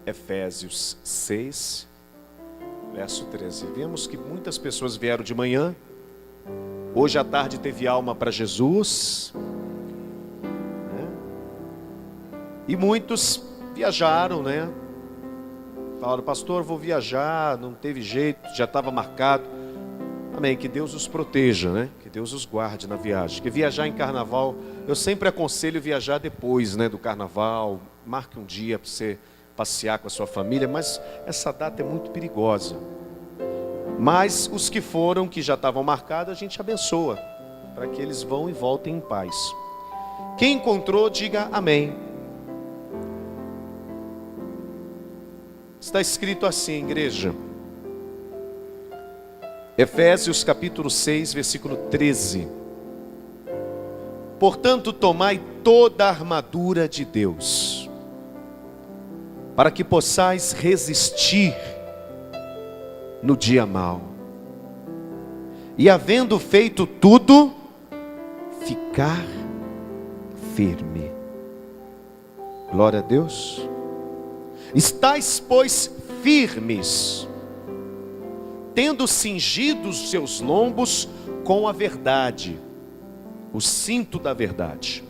Efésios 6, verso 13. Vemos que muitas pessoas vieram de manhã. Hoje à tarde teve alma para Jesus, né? E muitos viajaram, né? Falaram, pastor, vou viajar, não teve jeito, já estava marcado. Amém, que Deus os proteja, né? Que Deus os guarde na viagem. Porque viajar em carnaval, eu sempre aconselho viajar depois, né, do carnaval. Marque um dia para você passear com a sua família, mas essa data é muito perigosa. Mas os que foram, que já estavam marcados, a gente abençoa, para que eles vão e voltem em paz. Quem encontrou, diga amém. Está escrito assim, igreja. Efésios capítulo 6, versículo 13. Portanto, tomai toda a armadura de Deus, para que possais resistir no dia mau. E havendo feito tudo, ficar firme. Glória a Deus. Estais, pois, firmes, tendo cingido os seus lombos com a verdade, o cinto da verdade,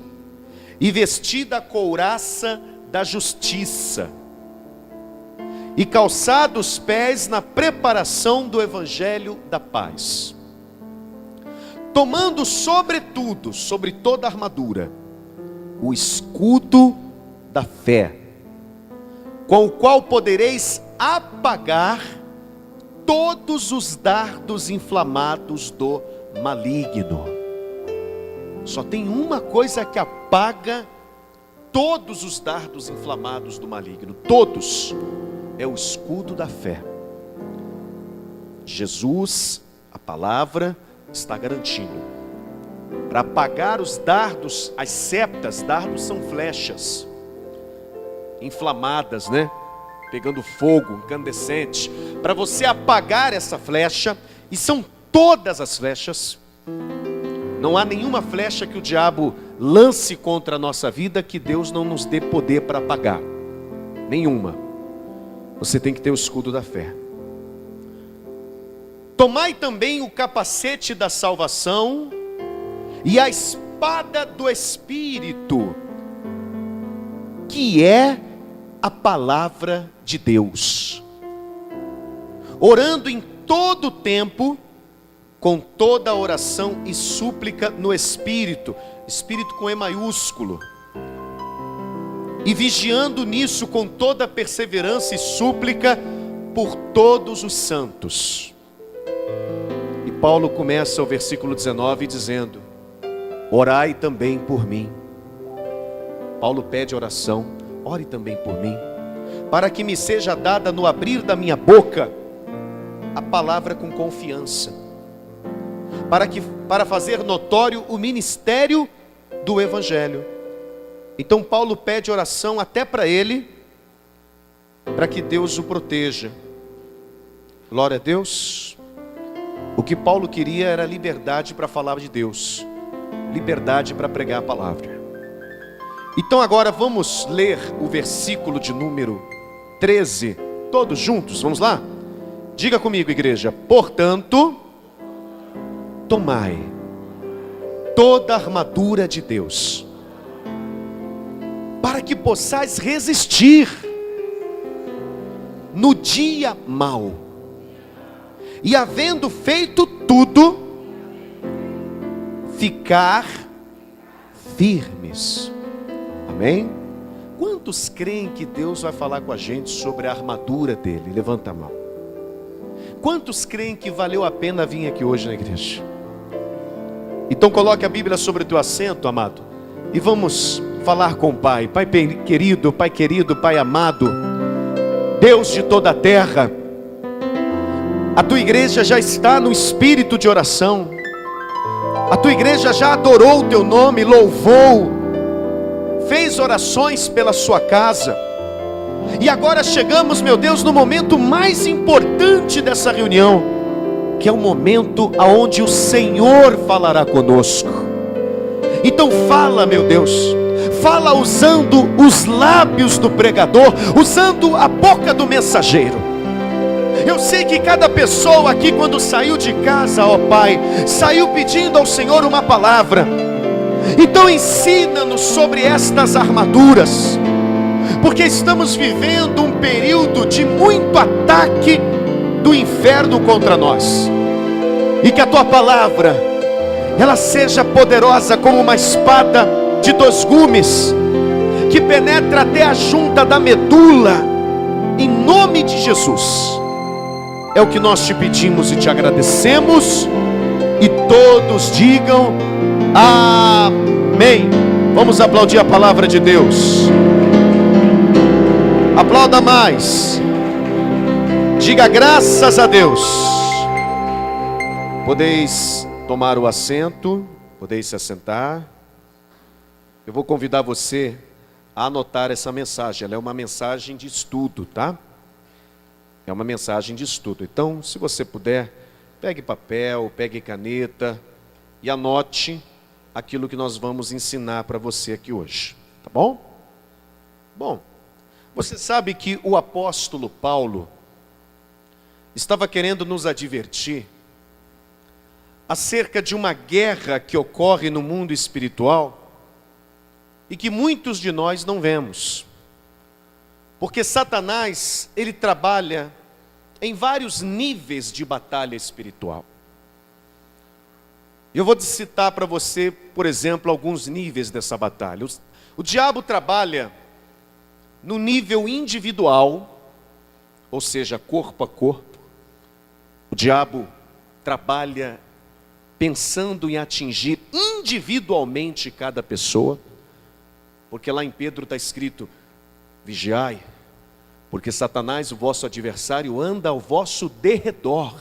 e vestida a couraça da justiça, e calçado os pés na preparação do evangelho da paz, tomando sobretudo, sobre toda a armadura, o escudo da fé, com o qual podereis apagar todos os dardos inflamados do maligno. Só tem uma coisa que apaga todos os dardos inflamados do maligno, todos, é o escudo da fé. Jesus, a palavra, está garantindo, para apagar os dardos, as septas, dardos são flechas, inflamadas, né? Pegando fogo, incandescente, para você apagar essa flecha, e são todas as flechas, não há nenhuma flecha que o diabo lance contra a nossa vida que Deus não nos dê poder para apagar, nenhuma. Você tem que ter o escudo da fé. Tomai também o capacete da salvação e a espada do Espírito, que é a palavra de Deus, orando em todo o tempo, com toda oração e súplica no Espírito, Espírito com E maiúsculo, e vigiando nisso com toda perseverança e súplica por todos os santos. E Paulo começa o versículo 19 dizendo, orai também por mim. Paulo pede oração, ore também por mim, para que me seja dada no abrir da minha boca a palavra com confiança, para fazer notório o ministério do Evangelho. Então Paulo pede oração até para ele, para que Deus o proteja. Glória a Deus. O que Paulo queria era liberdade para falar de Deus, liberdade para pregar a palavra. Então agora vamos ler o versículo de número 13, todos juntos, vamos lá? Diga comigo, igreja. Portanto, tomai toda a armadura de Deus, para que possais resistir no dia mau, e havendo feito tudo, ficar firmes. Amém? Quantos creem que Deus vai falar com a gente sobre a armadura dele? Levanta a mão. Quantos creem que valeu a pena vir aqui hoje na igreja? Então coloque a Bíblia sobre o teu assento, amado, e vamos falar com o Pai. Pai querido, Pai amado, Deus de toda a terra, a tua igreja já está no espírito de oração, a tua igreja já adorou o teu nome, louvou, fez orações pela sua casa, e agora chegamos, meu Deus, no momento mais importante dessa reunião, que é o momento aonde o Senhor falará conosco. Então fala, meu Deus, fala usando os lábios do pregador, usando a boca do mensageiro. Eu sei que cada pessoa aqui, quando saiu de casa, ó Pai, saiu pedindo ao Senhor uma palavra. Então ensina-nos sobre estas armaduras, porque estamos vivendo um período de muito ataque do inferno contra nós. E que a Tua palavra, ela seja poderosa como uma espada de 2 gumes, que penetra até a junta da medula, em nome de Jesus. É o que nós te pedimos e te agradecemos, e todos digam amém. Vamos aplaudir a palavra de Deus. Aplauda mais. Diga graças a Deus. Podeis tomar o assento, podeis se assentar. Eu vou convidar você a anotar essa mensagem. Ela é uma mensagem de estudo, tá? É uma mensagem de estudo. Então, se você puder, pegue papel, pegue caneta e anote aquilo que nós vamos ensinar para você aqui hoje. Tá bom? Bom, você sabe que o apóstolo Paulo estava querendo nos advertir acerca de uma guerra que ocorre no mundo espiritual e que muitos de nós não vemos. Porque Satanás, ele trabalha em vários níveis de batalha espiritual. Eu vou citar para você, por exemplo, alguns níveis dessa batalha. O diabo trabalha no nível individual, ou seja, corpo a corpo. O diabo trabalha pensando em atingir individualmente cada pessoa, porque lá em Pedro está escrito: vigiai, porque Satanás, o vosso adversário, anda ao vosso derredor,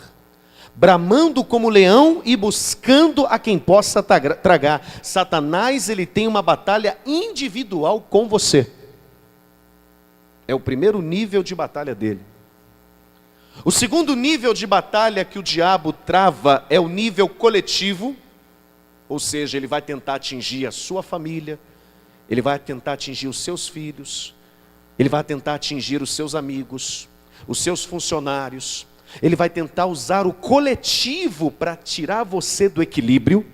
bramando como leão e buscando a quem possa tragar. Satanás, ele tem uma batalha individual com você. É o primeiro nível de batalha dele. O segundo nível de batalha que o diabo trava é o nível coletivo, ou seja, ele vai tentar atingir a sua família, ele vai tentar atingir os seus filhos, ele vai tentar atingir os seus amigos, os seus funcionários. Ele vai tentar usar o coletivo para tirar você do equilíbrio.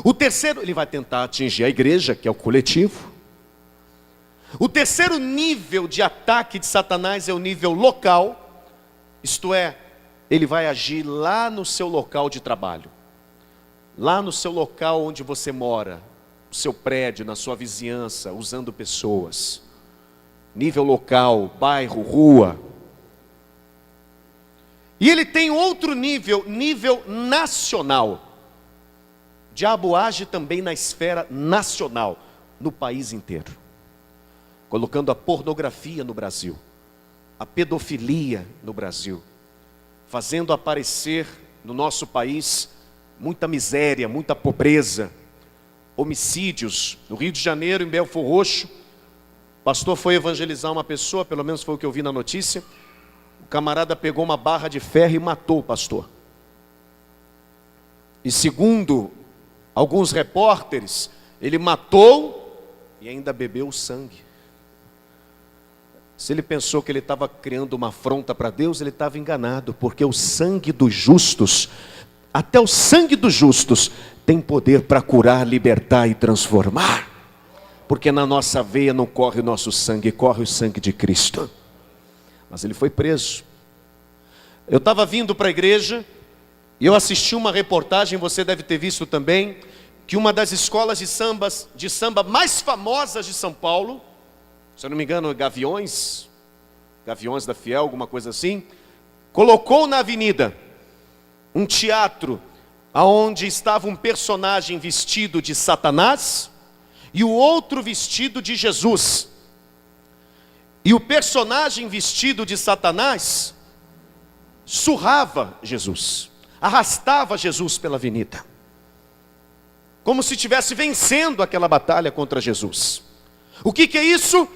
O terceiro, ele vai tentar atingir a igreja, que é o coletivo. O terceiro nível de ataque de Satanás é o nível local, isto é, ele vai agir lá no seu local de trabalho, lá no seu local onde você mora, no seu prédio, na sua vizinhança, usando pessoas. Nível local, bairro, rua. E ele tem outro nível, nível nacional. O diabo age também na esfera nacional, no país inteiro, colocando a pornografia no Brasil, a pedofilia no Brasil, fazendo aparecer no nosso país muita miséria, muita pobreza, homicídios. No Rio de Janeiro, em Belfor Roxo, o pastor foi evangelizar uma pessoa, pelo menos foi o que eu vi na notícia. O camarada pegou uma barra de ferro e matou o pastor. E segundo alguns repórteres, ele matou e ainda bebeu o sangue. Se ele pensou que ele estava criando uma afronta para Deus, ele estava enganado, porque o sangue dos justos, até o sangue dos justos, tem poder para curar, libertar e transformar. Porque na nossa veia não corre o nosso sangue, corre o sangue de Cristo. Mas ele foi preso. Eu estava vindo para a igreja e eu assisti uma reportagem, você deve ter visto também, que uma das escolas de samba mais famosas de São Paulo, se eu não me engano, Gaviões da Fiel, alguma coisa assim, colocou na avenida um teatro onde estava um personagem vestido de Satanás e o outro vestido de Jesus. E o personagem vestido de Satanás surrava Jesus, arrastava Jesus pela avenida, como se estivesse vencendo aquela batalha contra Jesus. O que é isso?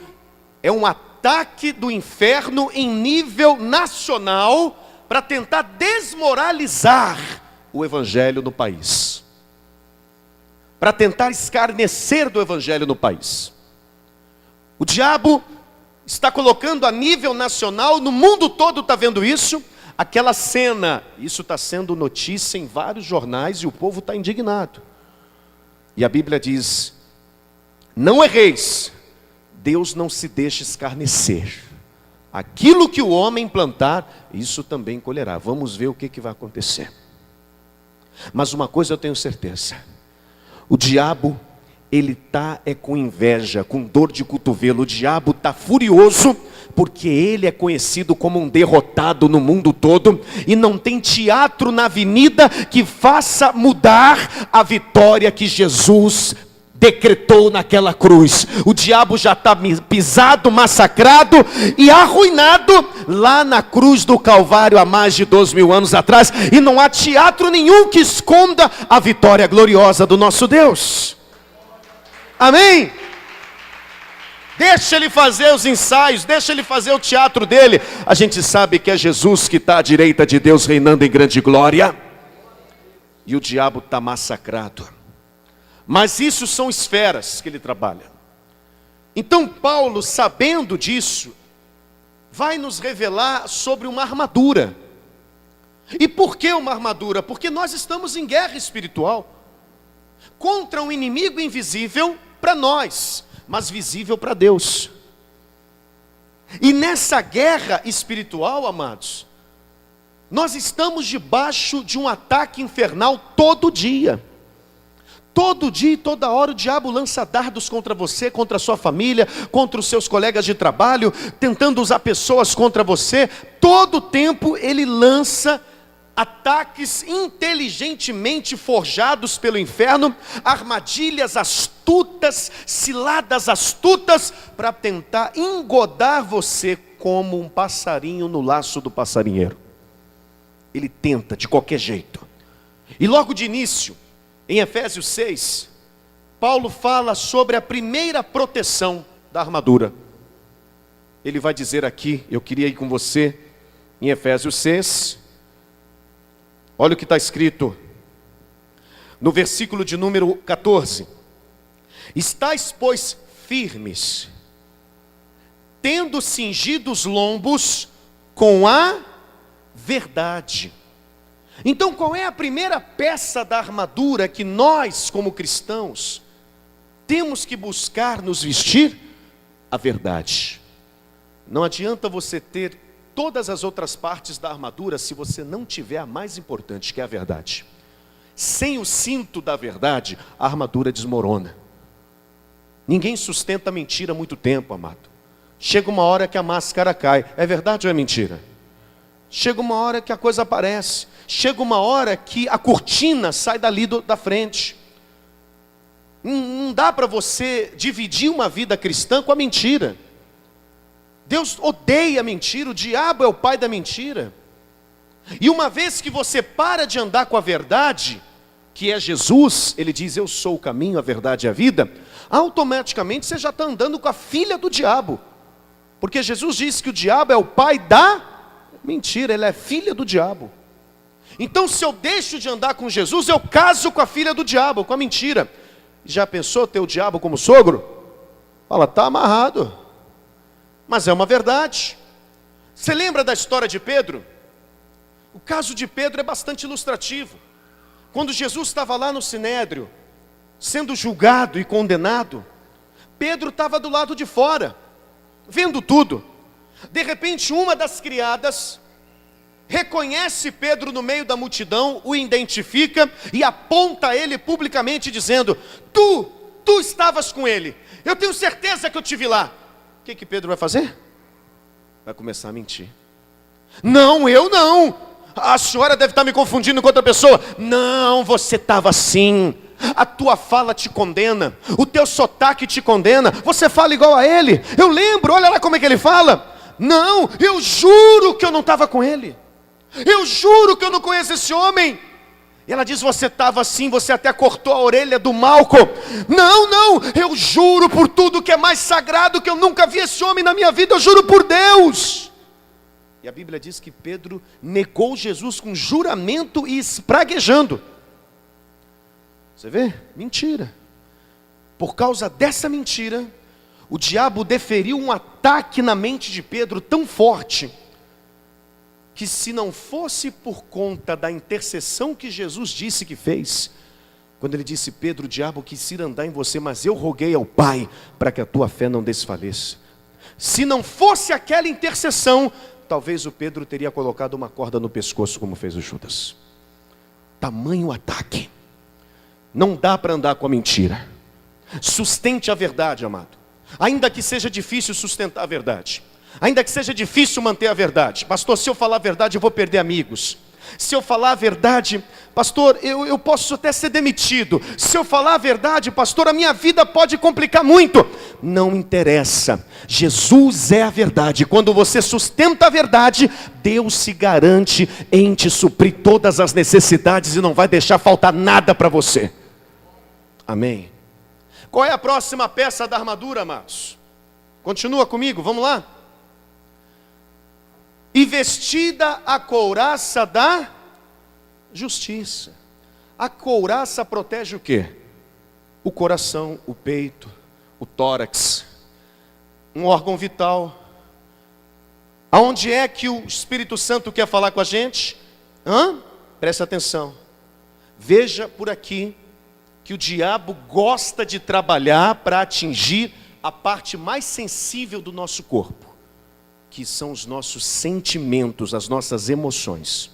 É um ataque do inferno em nível nacional para tentar desmoralizar o evangelho no país. para tentar escarnecer do evangelho no país. O diabo está colocando a nível nacional, no mundo todo está vendo isso, aquela cena. Isso está sendo notícia em vários jornais e o povo está indignado. E a Bíblia diz: não erreis, Deus não se deixa escarnecer. Aquilo que o homem plantar, isso também colherá. Vamos ver o que vai acontecer. Mas uma coisa eu tenho certeza: o diabo, ele está com inveja, com dor de cotovelo. O diabo está furioso, porque ele é conhecido como um derrotado no mundo todo, e não tem teatro na avenida que faça mudar a vitória que Jesus decretou naquela cruz. O diabo já está pisado, massacrado e arruinado lá na cruz do Calvário há mais de 2.000 anos atrás, e não há teatro nenhum que esconda a vitória gloriosa do nosso Deus. Amém? Deixa ele fazer os ensaios, deixa ele fazer o teatro dele. A gente sabe que é Jesus que está à direita de Deus, reinando em grande glória, e o diabo está massacrado. Mas isso são esferas que ele trabalha. Então Paulo, sabendo disso, vai nos revelar sobre uma armadura. E por que uma armadura? Porque nós estamos em guerra espiritual contra um inimigo invisível para nós, mas visível para Deus. E nessa guerra espiritual, amados, nós estamos debaixo de um ataque infernal todo dia. Todo dia e toda hora o diabo lança dardos contra você, contra a sua família, contra os seus colegas de trabalho, tentando usar pessoas contra você. Todo tempo ele lança ataques inteligentemente forjados pelo inferno, armadilhas astutas, ciladas astutas, para tentar engodar você como um passarinho no laço do passarinheiro. Ele tenta de qualquer jeito. E logo de início, em Efésios 6, Paulo fala sobre a primeira proteção da armadura. Ele vai dizer aqui, eu queria ir com você, em Efésios 6, olha o que está escrito, no versículo de número 14. Estais, pois, firmes, tendo cingido os lombos com a verdade. Então, qual é a primeira peça da armadura que nós, como cristãos, temos que buscar nos vestir? A verdade. Não adianta você ter todas as outras partes da armadura se você não tiver a mais importante, que é a verdade. Sem o cinto da verdade, a armadura desmorona. Ninguém sustenta a mentira muito tempo, amado. Chega uma hora que a máscara cai. É verdade ou é mentira? Chega uma hora que a coisa aparece. Chega uma hora que a cortina sai dali da frente. Não dá para você dividir uma vida cristã com a mentira. Deus odeia a mentira, o diabo é o pai da mentira. E uma vez que você para de andar com a verdade, que é Jesus, ele diz: eu sou o caminho, a verdade e a vida, automaticamente você já está andando com a filha do diabo. Porque Jesus disse que o diabo é o pai da mentira, ele é filha do diabo. Então, se eu deixo de andar com Jesus, eu caso com a filha do diabo, com a mentira. Já pensou ter o diabo como sogro? Fala, está amarrado. Mas é uma verdade. Você lembra da história de Pedro? O caso de Pedro é bastante ilustrativo. Quando Jesus estava lá no Sinédrio, sendo julgado e condenado, Pedro estava do lado de fora, vendo tudo. De repente, uma das criadas reconhece Pedro no meio da multidão, o identifica e aponta ele publicamente dizendo: tu estavas com ele, eu tenho certeza que eu te vi lá. O que Pedro vai fazer? Vai começar a mentir. Não, eu não. A senhora deve estar me confundindo com outra pessoa. Não, você estava assim. A tua fala te condena, o teu sotaque te condena, você fala igual a ele. Eu lembro, olha lá como é que ele fala. Não, eu juro que eu não estava com ele. Eu juro que eu não conheço esse homem. E ela diz: você estava assim, você até cortou a orelha do Malco. Não, eu juro por tudo que é mais sagrado, que eu nunca vi esse homem na minha vida, eu juro por Deus. E a Bíblia diz que Pedro negou Jesus com juramento e espraguejando. Você vê? Mentira. Por causa dessa mentira, o diabo deferiu um ataque na mente de Pedro tão forte, que se não fosse por conta da intercessão que Jesus disse que fez, quando ele disse: Pedro, o diabo quis ir andar em você, mas eu roguei ao Pai para que a tua fé não desfaleça. Se não fosse aquela intercessão, talvez o Pedro teria colocado uma corda no pescoço, como fez o Judas. Tamanho ataque. Não dá para andar com a mentira. Sustente a verdade, amado. Ainda que seja difícil sustentar a verdade, ainda que seja difícil manter a verdade. Pastor, se eu falar a verdade eu vou perder amigos. Se eu falar a verdade, pastor, eu posso até ser demitido. Se eu falar a verdade, pastor, a minha vida pode complicar muito. Não interessa, Jesus é a verdade. Quando você sustenta a verdade, Deus se garante em te suprir todas as necessidades e não vai deixar faltar nada para você. Amém. Qual é a próxima peça da armadura, amados? Continua comigo, vamos lá. E vestida a couraça da justiça. A couraça protege o quê? O coração, o peito, o tórax, um órgão vital. Aonde é que o Espírito Santo quer falar com a gente? Presta atenção. Veja por aqui que o diabo gosta de trabalhar para atingir a parte mais sensível do nosso corpo, que são os nossos sentimentos, as nossas emoções.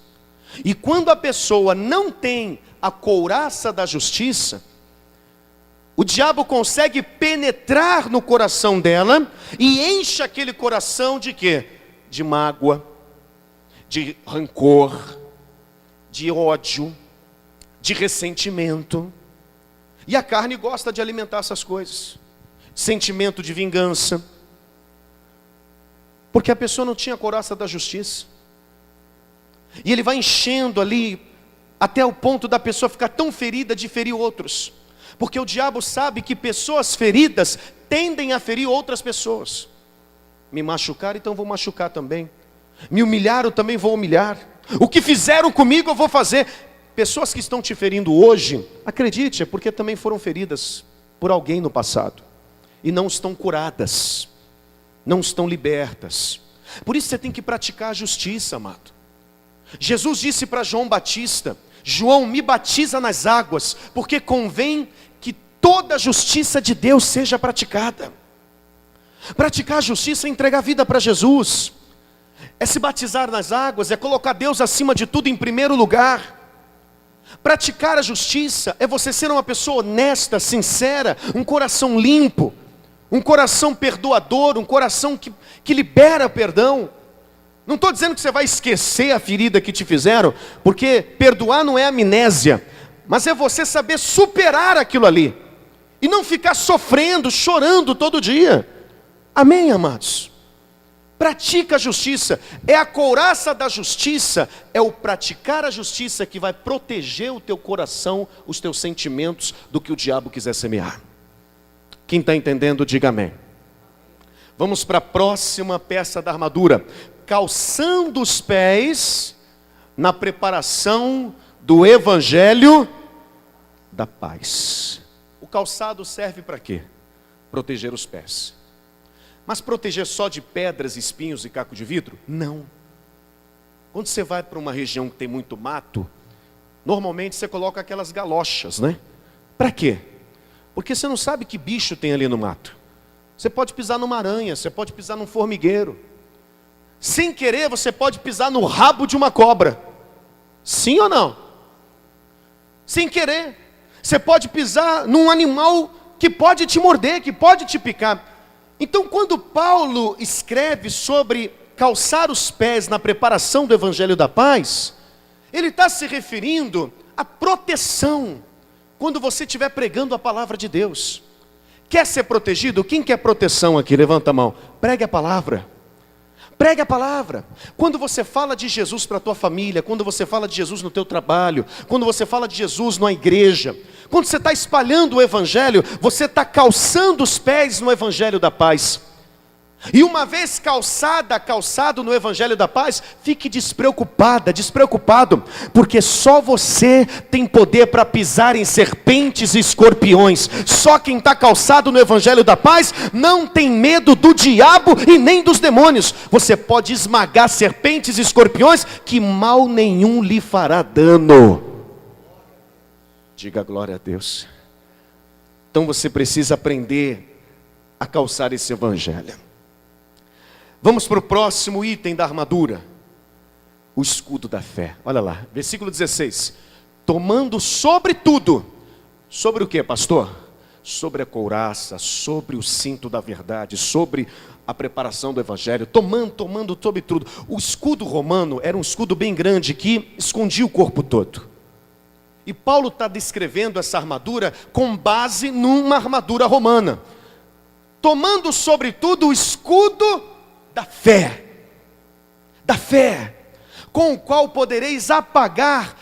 E quando a pessoa não tem a couraça da justiça, o diabo consegue penetrar no coração dela e enche aquele coração de quê? De mágoa, de rancor, de ódio, de ressentimento. E a carne gosta de alimentar essas coisas. Sentimento de vingança. Porque a pessoa não tinha a couraça da justiça. E ele vai enchendo ali, até o ponto da pessoa ficar tão ferida de ferir outros. Porque o diabo sabe que pessoas feridas tendem a ferir outras pessoas. Me machucaram, então vou machucar também. Me humilharam, também vou humilhar. O que fizeram comigo eu vou fazer. Pessoas que estão te ferindo hoje, acredite, é porque também foram feridas por alguém no passado. E não estão curadas. Não estão libertas. Por isso você tem que praticar a justiça, amado. Jesus disse para João Batista: João, me batiza nas águas, porque convém que toda a justiça de Deus seja praticada. Praticar a justiça é entregar a vida para Jesus. É se batizar nas águas, é colocar Deus acima de tudo em primeiro lugar. Praticar a justiça é você ser uma pessoa honesta, sincera, um coração limpo, um coração perdoador, um coração que libera perdão. Não estou dizendo que você vai esquecer a ferida que te fizeram, porque perdoar não é amnésia, mas é você saber superar aquilo ali, e não ficar sofrendo, chorando todo dia. Amém, amados? Pratica a justiça, é a couraça da justiça, é o praticar a justiça que vai proteger o teu coração, os teus sentimentos, do que o diabo quiser semear. Quem está entendendo, diga amém. Vamos para a próxima peça da armadura. Calçando os pés na preparação do evangelho da paz. O calçado serve para quê? Proteger os pés. Mas proteger só de pedras, espinhos e caco de vidro? Não. Quando você vai para uma região que tem muito mato, normalmente você coloca aquelas galochas, né? Para quê? Porque você não sabe que bicho tem ali no mato. Você pode pisar numa aranha, você pode pisar num formigueiro. Sem querer, você pode pisar no rabo de uma cobra. Sim ou não? Sem querer. Você pode pisar num animal que pode te morder, que pode te picar. Então, quando Paulo escreve sobre calçar os pés na preparação do evangelho da paz, ele está se referindo à proteção, quando você estiver pregando a palavra de Deus. Quer ser protegido? Quem quer proteção aqui? Levanta a mão. Pregue a palavra. Pregue a palavra. Quando você fala de Jesus para a tua família, quando você fala de Jesus no teu trabalho, quando você fala de Jesus na igreja, quando você está espalhando o evangelho, você está calçando os pés no evangelho da paz. E uma vez calçado no Evangelho da Paz, fique despreocupado, porque só você tem poder para pisar em serpentes e escorpiões. Só quem está calçado no Evangelho da Paz não tem medo do diabo e nem dos demônios. Você pode esmagar serpentes e escorpiões, que mal nenhum lhe fará dano. Diga glória a Deus. Então você precisa aprender a calçar esse Evangelho. Vamos para o próximo item da armadura. O escudo da fé. Olha lá, versículo 16. Tomando sobre tudo. Sobre o que, pastor? Sobre a couraça, sobre o cinto da verdade, sobre a preparação do Evangelho. Tomando sobre tudo. O escudo romano era um escudo bem grande que escondia o corpo todo. E Paulo está descrevendo essa armadura com base numa armadura romana. Tomando sobre tudo o escudo da fé, com o qual podereis apagar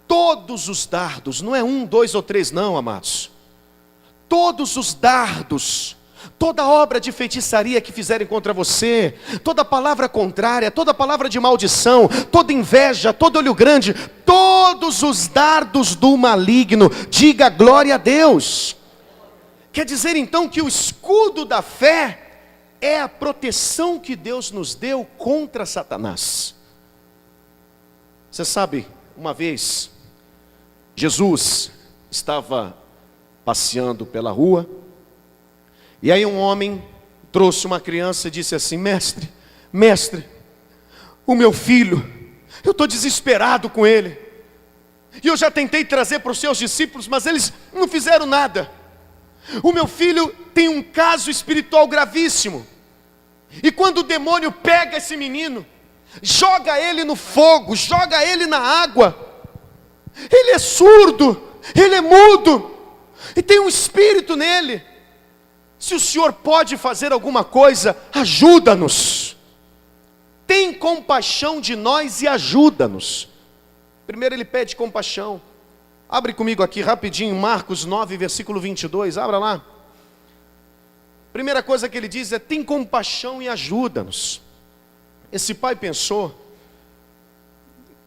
todos os dardos. Não é 1, 2 ou 3 não, amados. Todos os dardos, toda obra de feitiçaria que fizerem contra você, toda palavra contrária, toda palavra de maldição, toda inveja, todo olho grande, todos os dardos do maligno. Diga glória a Deus. Quer dizer então que o escudo da fé é a proteção que Deus nos deu contra Satanás. Você sabe, uma vez, Jesus estava passeando pela rua, e aí um homem trouxe uma criança e disse assim: mestre, o meu filho, eu estou desesperado com ele, e eu já tentei trazer para os seus discípulos, mas eles não fizeram nada. O meu filho tem um caso espiritual gravíssimo. E quando o demônio pega esse menino, joga ele no fogo, joga ele na água, ele é surdo, ele é mudo, e tem um espírito nele. Se o Senhor pode fazer alguma coisa, ajuda-nos. Tem compaixão de nós e ajuda-nos. Primeiro ele pede compaixão. Abre comigo aqui rapidinho, Marcos 9, versículo 22, abra lá. Primeira coisa que ele diz é: tem compaixão e ajuda-nos. Esse pai pensou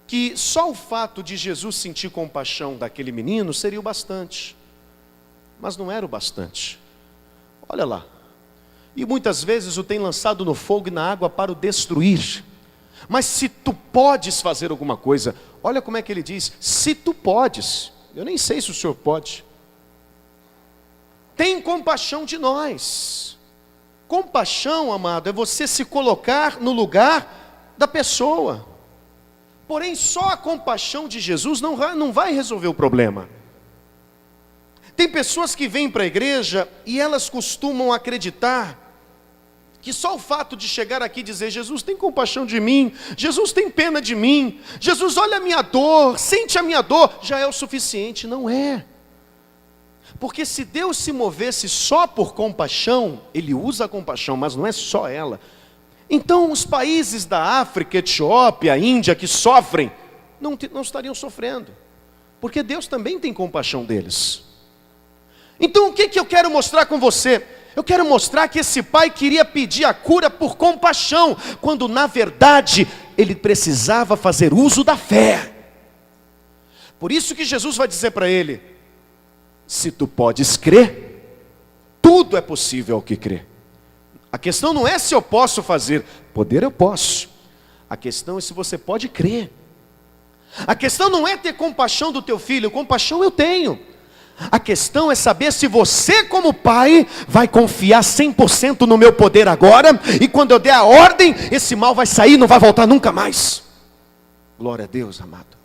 que só o fato de Jesus sentir compaixão daquele menino seria o bastante. Mas não era o bastante. Olha lá. E muitas vezes o tem lançado no fogo e na água para o destruir. Mas se tu podes fazer alguma coisa, olha como é que ele diz: se tu podes. Eu nem sei se o Senhor pode. Tem compaixão de nós. Compaixão, amado, é você se colocar no lugar da pessoa. Porém, só a compaixão de Jesus não vai resolver o problema. Tem pessoas que vêm para a igreja e elas costumam acreditar que só o fato de chegar aqui e dizer: Jesus tem compaixão de mim, Jesus tem pena de mim, Jesus olha a minha dor, sente a minha dor, já é o suficiente. Não é. Porque se Deus se movesse só por compaixão, Ele usa a compaixão, mas não é só ela. Então os países da África, Etiópia, Índia, que sofrem, não estariam sofrendo. Porque Deus também tem compaixão deles. Então o que eu quero mostrar com você? Eu quero mostrar que esse pai queria pedir a cura por compaixão, quando na verdade ele precisava fazer uso da fé. Por isso que Jesus vai dizer para ele: se tu podes crer, tudo é possível ao que crê. A questão não é se eu posso fazer, poder eu posso. A questão é se você pode crer. A questão não é ter compaixão do teu filho, compaixão eu tenho. A questão é saber se você como pai vai confiar 100% no meu poder agora, e quando eu der a ordem, esse mal vai sair e não vai voltar nunca mais. Glória a Deus, amado.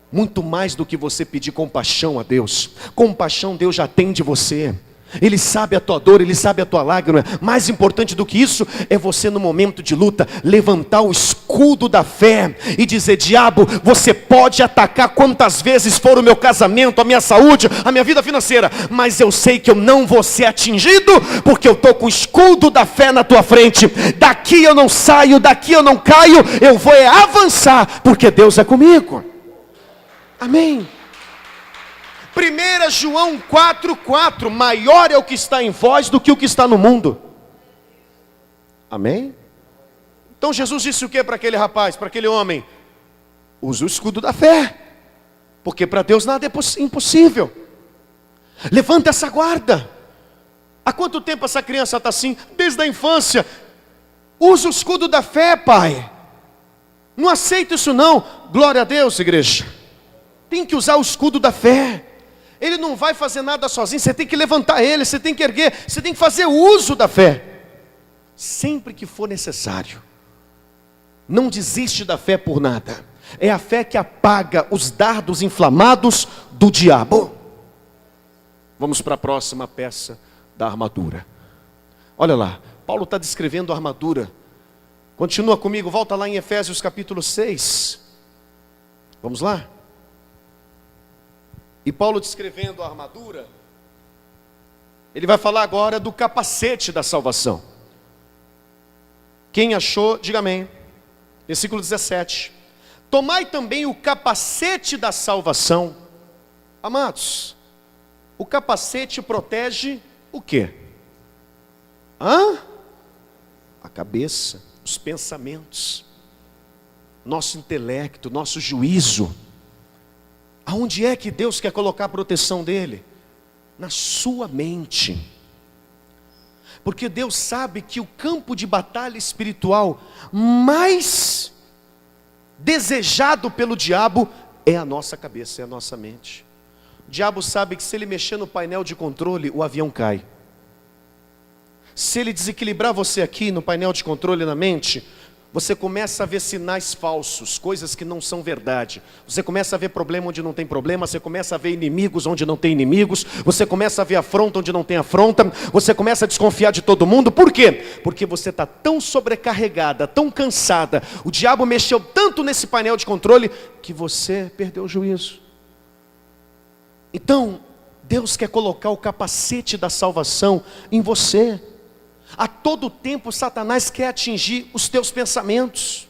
Muito mais do que você pedir compaixão a Deus. Compaixão Deus já tem de você. Ele sabe a tua dor, Ele sabe a tua lágrima. Mais importante do que isso, é você no momento de luta, levantar o escudo da fé e dizer: diabo, você pode atacar quantas vezes for o meu casamento, a minha saúde, a minha vida financeira, mas eu sei que eu não vou ser atingido, porque eu estou com o escudo da fé na tua frente. Daqui eu não saio, daqui eu não caio, eu vou avançar, porque Deus é comigo. Amém. 1 João 4,4, maior é o que está em vós do que o que está no mundo. Amém? Então Jesus disse o que para aquele rapaz, para aquele homem? Use o escudo da fé, porque para Deus nada é impossível. Levanta essa guarda. Há quanto tempo essa criança está assim? Desde a infância. Use o escudo da fé, pai. Não aceita isso não. Glória a Deus, igreja. Tem que usar o escudo da fé. Ele não vai fazer nada sozinho. Você tem que levantar ele, você tem que erguer, você tem que fazer uso da fé. Sempre que for necessário. Não desiste da fé por nada. É a fé que apaga os dardos inflamados do diabo. Vamos para a próxima peça da armadura. Olha lá, Paulo está descrevendo a armadura. Continua comigo, volta lá em Efésios capítulo 6. Vamos lá? E Paulo descrevendo a armadura, ele vai falar agora do capacete da salvação. Quem achou, diga amém. Versículo 17. Tomai também o capacete da salvação. Amados, o capacete protege o quê? A cabeça, os pensamentos, nosso intelecto, nosso juízo. Aonde é que Deus quer colocar a proteção dele? Na sua mente. Porque Deus sabe que o campo de batalha espiritual mais desejado pelo diabo é a nossa cabeça, é a nossa mente. O diabo sabe que se ele mexer no painel de controle, o avião cai. Se ele desequilibrar você aqui no painel de controle na mente, você começa a ver sinais falsos, coisas que não são verdade. Você começa a ver problema onde não tem problema, você começa a ver inimigos onde não tem inimigos, você começa a ver afronta onde não tem afronta, você começa a desconfiar de todo mundo. Por quê? Porque você está tão sobrecarregada, tão cansada, o diabo mexeu tanto nesse painel de controle, que você perdeu o juízo. Então, Deus quer colocar o capacete da salvação em você. A todo tempo Satanás quer atingir os teus pensamentos.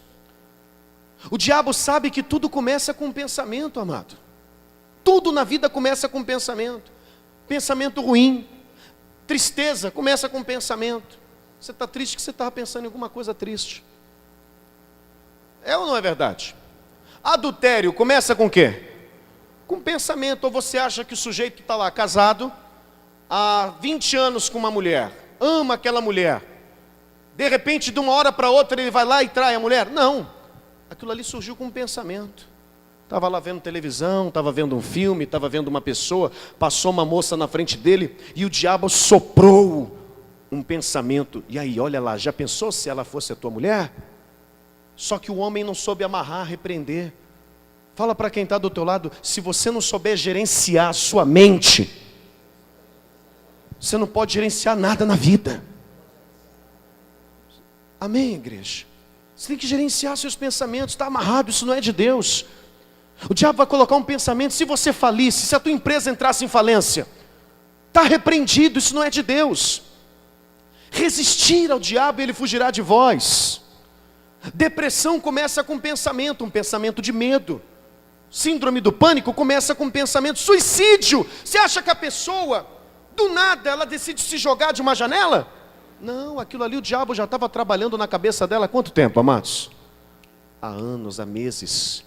O diabo sabe que tudo começa com um pensamento, amado. Tudo na vida começa com um pensamento. Pensamento ruim. Tristeza começa com um pensamento. Você está triste porque você estava pensando em alguma coisa triste. É ou não é verdade? Adultério começa com o quê? Com pensamento. Ou você acha que o sujeito está lá casado há 20 anos com uma mulher, ama aquela mulher, de repente de uma hora para outra ele vai lá e trai a mulher? Não, aquilo ali surgiu com um pensamento. Estava lá vendo televisão, estava vendo um filme, estava vendo uma pessoa, passou uma moça na frente dele e o diabo soprou um pensamento. E aí, olha lá, já pensou se ela fosse a tua mulher? Só que o homem não soube amarrar, repreender. Fala para quem está do teu lado, se você não souber gerenciar a sua mente, você não pode gerenciar nada na vida. Amém, igreja? Você tem que gerenciar seus pensamentos. Está amarrado, isso não é de Deus. O diabo vai colocar um pensamento: se você falisse, se a tua empresa entrasse em falência, está repreendido, isso não é de Deus. Resistir ao diabo e ele fugirá de vós. Depressão começa com um pensamento de medo. Síndrome do pânico começa com um pensamento. Suicídio, você acha que a pessoa, do nada, ela decide se jogar de uma janela? Não, aquilo ali o diabo já estava trabalhando na cabeça dela há quanto tempo, amados? Há anos, há meses.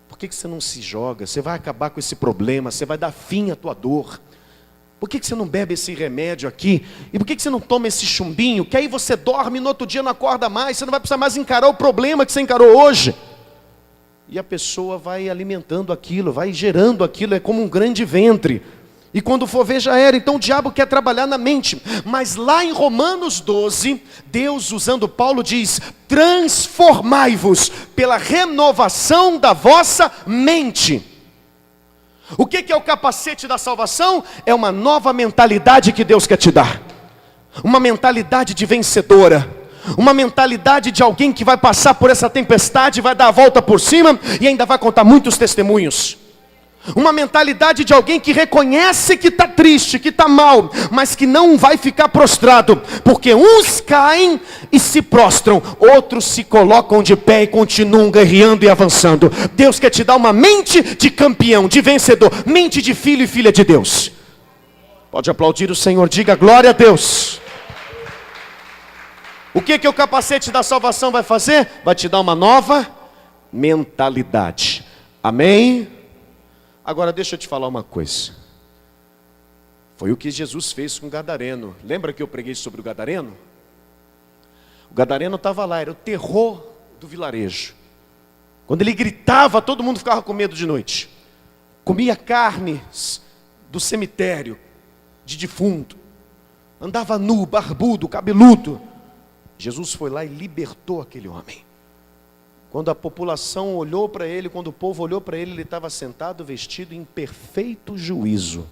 Por que você não se joga? Você vai acabar com esse problema, você vai dar fim à tua dor. Por que você não bebe esse remédio aqui? E por que você não toma esse chumbinho? Que aí você dorme e no outro dia não acorda mais, você não vai precisar mais encarar o problema que você encarou hoje. E a pessoa vai alimentando aquilo, vai gerando aquilo, é como um grande ventre. E quando for ver já era. Então o diabo quer trabalhar na mente. Mas lá em Romanos 12, Deus, usando Paulo, diz: transformai-vos pela renovação da vossa mente. O que é o capacete da salvação? É uma nova mentalidade que Deus quer te dar. Uma mentalidade de vencedora. Uma mentalidade de alguém que vai passar por essa tempestade, vai dar a volta por cima e ainda vai contar muitos testemunhos. Uma mentalidade de alguém que reconhece que está triste, que está mal, mas que não vai ficar prostrado, porque uns caem e se prostram, outros se colocam de pé e continuam guerreando e avançando. Deus quer te dar uma mente de campeão, de vencedor, mente de filho e filha de Deus. Pode aplaudir o Senhor, diga glória a Deus. O que o capacete da salvação vai fazer? Vai te dar uma nova mentalidade. Amém? Agora deixa eu te falar uma coisa. Foi o que Jesus fez com o gadareno. Lembra que eu preguei sobre o gadareno? O gadareno estava lá, era o terror do vilarejo. Quando ele gritava, todo mundo ficava com medo de noite. Comia carnes do cemitério, de defunto. Andava nu, barbudo, cabeludo. Jesus foi lá e libertou aquele homem. Quando a população olhou para ele, quando o povo olhou para ele, ele estava sentado, vestido em perfeito juízo.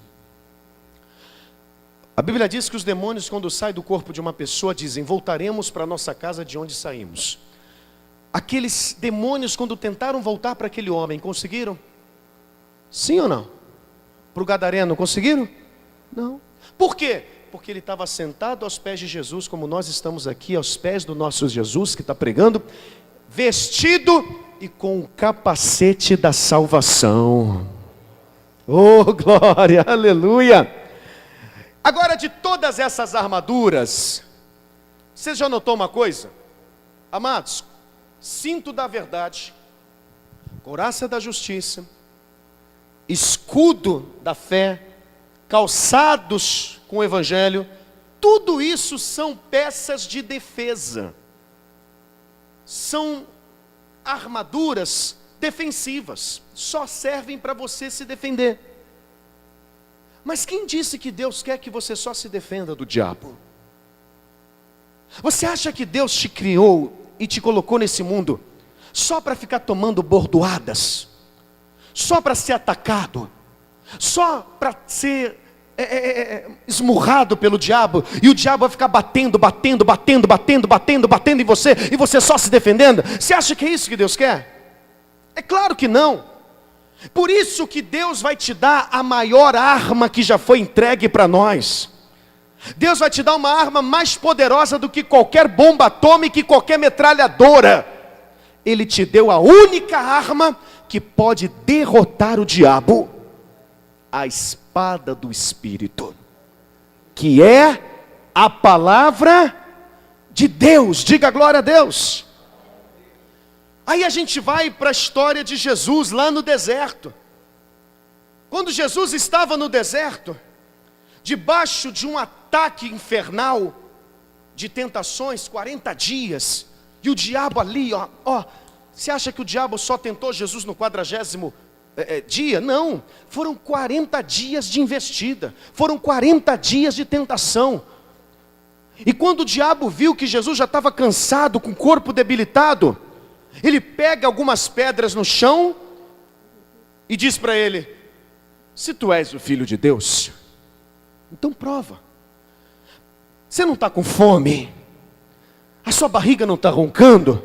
A Bíblia diz que os demônios, quando saem do corpo de uma pessoa, dizem: voltaremos para a nossa casa de onde saímos. Aqueles demônios, quando tentaram voltar para aquele homem, conseguiram? Sim ou não? Para o gadareno, conseguiram? Não. Por quê? Porque ele estava sentado aos pés de Jesus, como nós estamos aqui, aos pés do nosso Jesus, que está pregando, vestido e com o capacete da salvação. Oh, glória, aleluia! Agora, de todas essas armaduras, você já notou uma coisa? Amados, cinto da verdade, couraça da justiça, escudo da fé, calçados com o evangelho, tudo isso são peças de defesa. São armaduras defensivas, só servem para você se defender. Mas quem disse que Deus quer que você só se defenda do diabo? Você acha que Deus te criou e te colocou nesse mundo só para ficar tomando bordoadas? Só para ser atacado? Só para ser esmurrado pelo diabo? E o diabo vai ficar batendo em você, e você só se defendendo? Você acha que é isso que Deus quer? É claro que não. Por isso que Deus vai te dar a maior arma que já foi entregue para nós. Deus vai te dar uma arma mais poderosa do que qualquer bomba atômica e qualquer metralhadora. Ele te deu a única arma que pode derrotar o diabo: a espada do Espírito, que é a palavra de Deus. Diga glória a Deus. Aí a gente vai para a história de Jesus lá no deserto. Quando Jesus estava no deserto, debaixo de um ataque infernal de tentações, 40 dias, e o diabo ali, você acha que o diabo só tentou Jesus no 40º dia? Não, foram 40 dias de investida, foram 40 dias de tentação. E quando o diabo viu que Jesus já estava cansado, com o corpo debilitado, ele pega algumas pedras no chão e diz para ele: se tu és o Filho de Deus, então prova. Você não está com fome? A sua barriga não está roncando?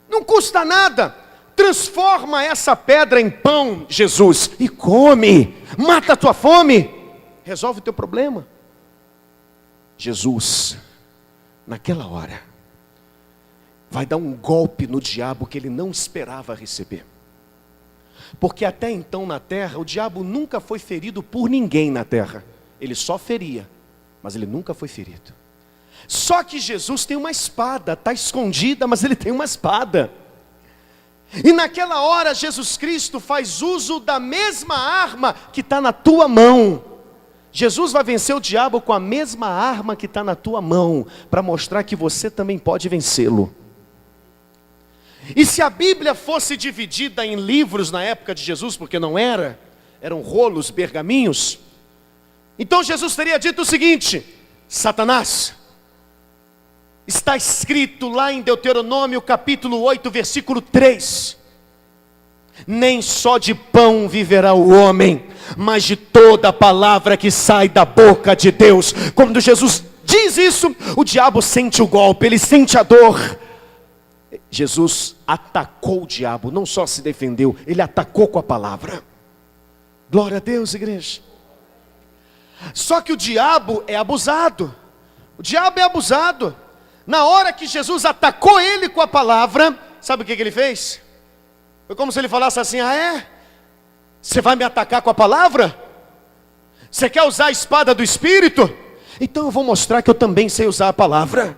Não custa nada. Transforma essa pedra em pão, Jesus, e come. Mata a tua fome. Resolve o teu problema. Jesus, naquela hora, vai dar um golpe no diabo que ele não esperava receber. Porque até então na terra, o diabo nunca foi ferido por ninguém na terra. Ele só feria, mas ele nunca foi ferido. Só que Jesus tem uma espada, está escondida, mas ele tem uma espada. E naquela hora Jesus Cristo faz uso da mesma arma que está na tua mão. Jesus vai vencer o diabo com a mesma arma que está na tua mão, para mostrar que você também pode vencê-lo. E se a Bíblia fosse dividida em livros na época de Jesus, porque não era, eram rolos, pergaminhos, então Jesus teria dito o seguinte: Satanás, está escrito lá em Deuteronômio capítulo 8, versículo 3, nem só de pão viverá o homem, mas de toda a palavra que sai da boca de Deus. Quando Jesus diz isso, o diabo sente o golpe, ele sente a dor. Jesus atacou o diabo, não só se defendeu, ele atacou com a palavra. Glória a Deus, igreja. Só que o diabo é abusado. O diabo é abusado. Na hora que Jesus atacou ele com a palavra, sabe o que ele fez? Foi como se ele falasse assim: ah é? Você vai me atacar com a palavra? Você quer usar a espada do Espírito? Então eu vou mostrar que eu também sei usar a palavra.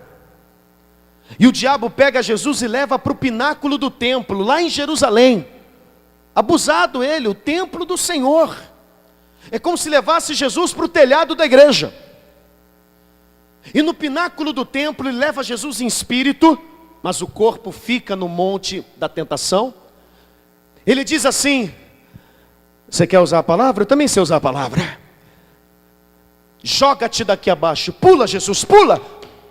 E o diabo pega Jesus e leva para o pináculo do templo, lá em Jerusalém. Abusado ele, o templo do Senhor. É como se levasse Jesus para o telhado da igreja. E no pináculo do templo ele leva Jesus em espírito, mas o corpo fica no monte da tentação. Ele diz assim: você quer usar a palavra? Eu também sei usar a palavra. Joga-te daqui abaixo, pula Jesus, pula,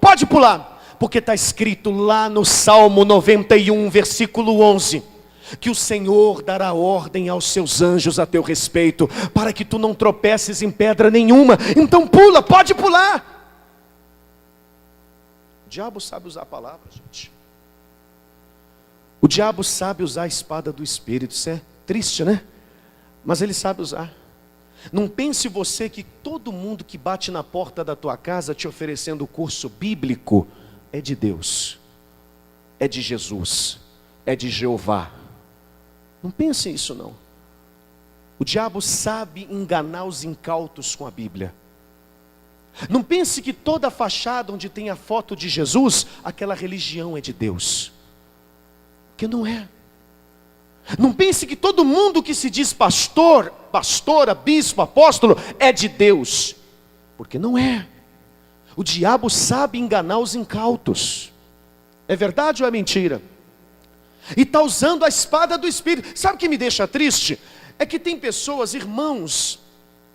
pode pular. Porque está escrito lá no Salmo 91, versículo 11, que o Senhor dará ordem aos seus anjos a teu respeito, para que tu não tropeces em pedra nenhuma. Então pula, pode pular. O diabo sabe usar a palavra, gente. O diabo sabe usar a espada do Espírito. Isso é triste, né? Mas ele sabe usar. Não pense você que todo mundo que bate na porta da tua casa te oferecendo o curso bíblico é de Deus, é de Jesus, é de Jeová. Não pense isso não. O diabo sabe enganar os incautos com a Bíblia. Não pense que toda fachada onde tem a foto de Jesus, aquela religião é de Deus. Porque não é. Não pense que todo mundo que se diz pastor, pastora, bispo, apóstolo, é de Deus. Porque não é. O diabo sabe enganar os incautos. É verdade ou é mentira? E está usando a espada do Espírito. Sabe o que me deixa triste? É que tem pessoas, irmãos,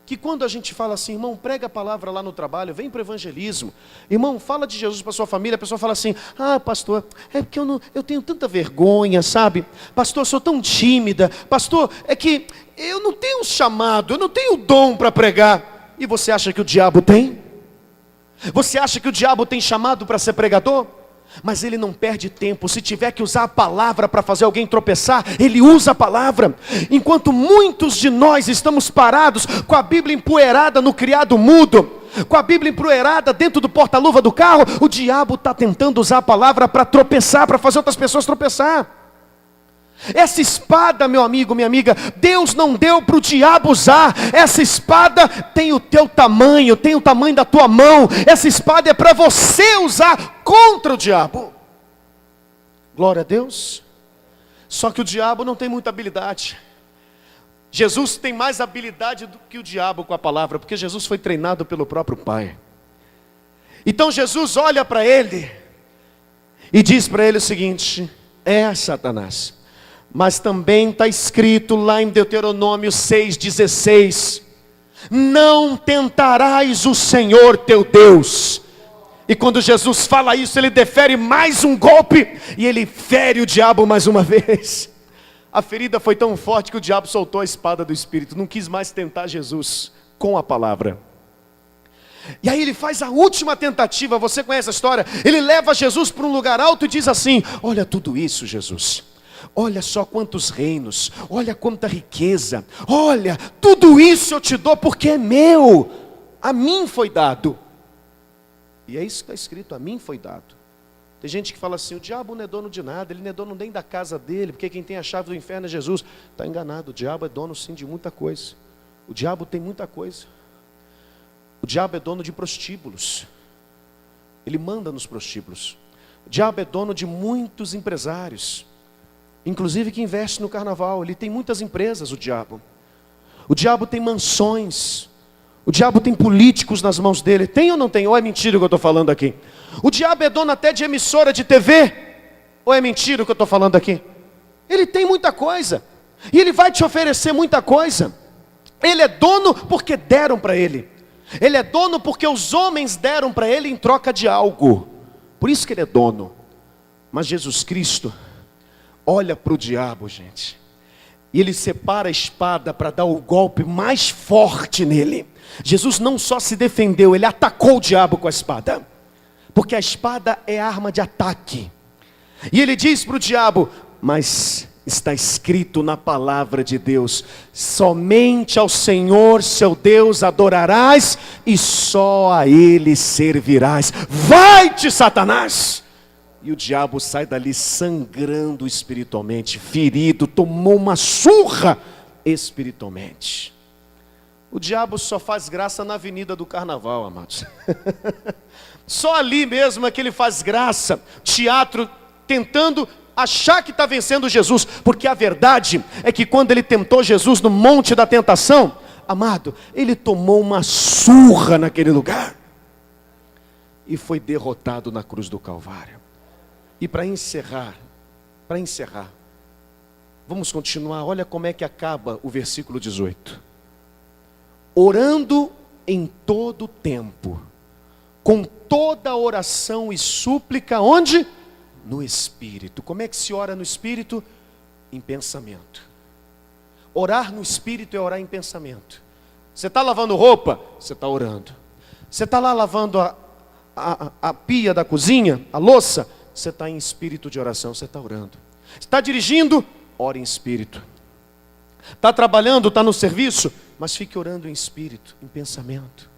que quando a gente fala assim: irmão, prega a palavra lá no trabalho, vem para o evangelismo, irmão, fala de Jesus para sua família, a pessoa fala assim: ah, pastor, é porque eu tenho tanta vergonha, sabe? Pastor, eu sou tão tímida. Pastor, é que eu não tenho chamado, eu não tenho dom para pregar. E você acha que o diabo tem? Você acha que o diabo tem chamado para ser pregador? Mas ele não perde tempo. Se tiver que usar a palavra para fazer alguém tropeçar, ele usa a palavra. Enquanto muitos de nós estamos parados com a Bíblia empoeirada no criado mudo, com a Bíblia empoeirada dentro do porta-luva do carro, o diabo está tentando usar a palavra para tropeçar, para fazer outras pessoas tropeçar. Essa espada, meu amigo, minha amiga, Deus não deu para o diabo usar. Essa espada tem o teu tamanho, tem o tamanho da tua mão. Essa espada é para você usar contra o diabo. Glória a Deus. Só que o diabo não tem muita habilidade. Jesus tem mais habilidade do que o diabo com a palavra, porque Jesus foi treinado pelo próprio Pai. Então Jesus olha para ele e diz para ele o seguinte: Satanás, mas também está escrito lá em Deuteronômio 6,16: não tentarás o Senhor teu Deus. E quando Jesus fala isso, ele defere mais um golpe, e ele fere o diabo mais uma vez. A ferida foi tão forte que o diabo soltou a espada do Espírito, não quis mais tentar Jesus com a palavra. E aí ele faz a última tentativa. Você conhece a história? Ele leva Jesus para um lugar alto e diz assim: olha tudo isso, Jesus, olha só quantos reinos, olha quanta riqueza, olha, tudo isso eu te dou porque é meu, a mim foi dado. E é isso que está escrito: a mim foi dado. Tem gente que fala assim: o diabo não é dono de nada, ele não é dono nem da casa dele, porque quem tem a chave do inferno é Jesus. Está enganado, o diabo é dono sim de muita coisa. O diabo tem muita coisa. O diabo é dono de prostíbulos, ele manda nos prostíbulos. O diabo é dono de muitos empresários, inclusive que investe no carnaval. Ele tem muitas empresas, o diabo. O diabo tem mansões. O diabo tem políticos nas mãos dele. Tem ou não tem? Ou é mentira o que eu estou falando aqui? O diabo é dono até de emissora de TV. Ou é mentira o que eu estou falando aqui? Ele tem muita coisa. E ele vai te oferecer muita coisa. Ele é dono porque deram para ele. Ele é dono porque os homens deram para ele em troca de algo. Por isso que ele é dono. Mas Jesus Cristo olha para o diabo, gente, e ele separa a espada para dar o golpe mais forte nele. Jesus não só se defendeu, ele atacou o diabo com a espada, porque a espada é arma de ataque. E ele diz para o diabo: mas está escrito na palavra de Deus: somente ao Senhor seu Deus adorarás e só a Ele servirás. Vai-te, Satanás! E o diabo sai dali sangrando espiritualmente, ferido, tomou uma surra espiritualmente. O diabo só faz graça na Avenida do Carnaval, amados. Só ali mesmo é que ele faz graça. Teatro tentando achar que está vencendo Jesus. Porque a verdade é que quando ele tentou Jesus no monte da tentação, amado, ele tomou uma surra naquele lugar. E foi derrotado na cruz do Calvário. E para encerrar, vamos continuar. Olha como é que acaba o versículo 18. Orando em todo tempo, com toda oração e súplica, onde? No Espírito. Como é que se ora no Espírito? Em pensamento. Orar no Espírito é orar em pensamento. Você está lavando roupa? Você está orando. Você está lá lavando a pia da cozinha, a louça? Você está em espírito de oração, você está orando. Está dirigindo? Ore em espírito. Está trabalhando, está no serviço? Mas fique orando em espírito, em pensamento.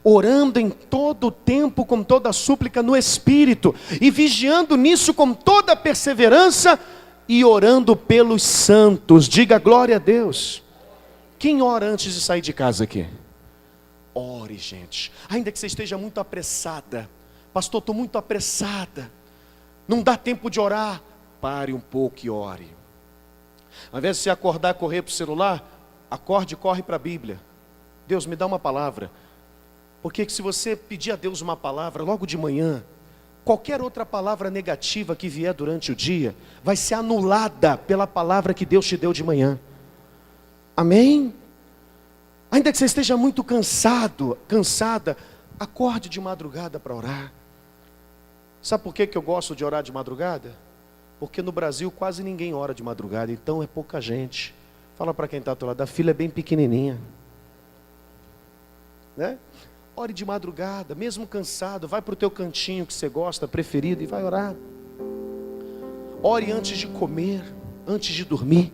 Orando em todo o tempo, com toda a súplica no Espírito. E vigiando nisso com toda a perseverança. E orando pelos santos. Diga glória a Deus. Quem ora antes de sair de casa aqui? Ore, gente. Ainda que você esteja muito apressada. Pastor, estou muito apressada. Não dá tempo de orar. Pare um pouco e ore. Ao invés de você acordar e correr para o celular, acorde e corre para a Bíblia. Deus, me dá uma palavra. Porque se você pedir a Deus uma palavra logo de manhã, qualquer outra palavra negativa que vier durante o dia, vai ser anulada pela palavra que Deus te deu de manhã. Amém? Ainda que você esteja muito cansada, acorde de madrugada para orar. Sabe por que eu gosto de orar de madrugada? Porque no Brasil quase ninguém ora de madrugada, então é pouca gente. Fala para quem está do teu lado, a fila é bem pequenininha. Né? Ore de madrugada, mesmo cansado, vai para o teu cantinho que você gosta, preferido, e vai orar. Ore antes de comer, antes de dormir.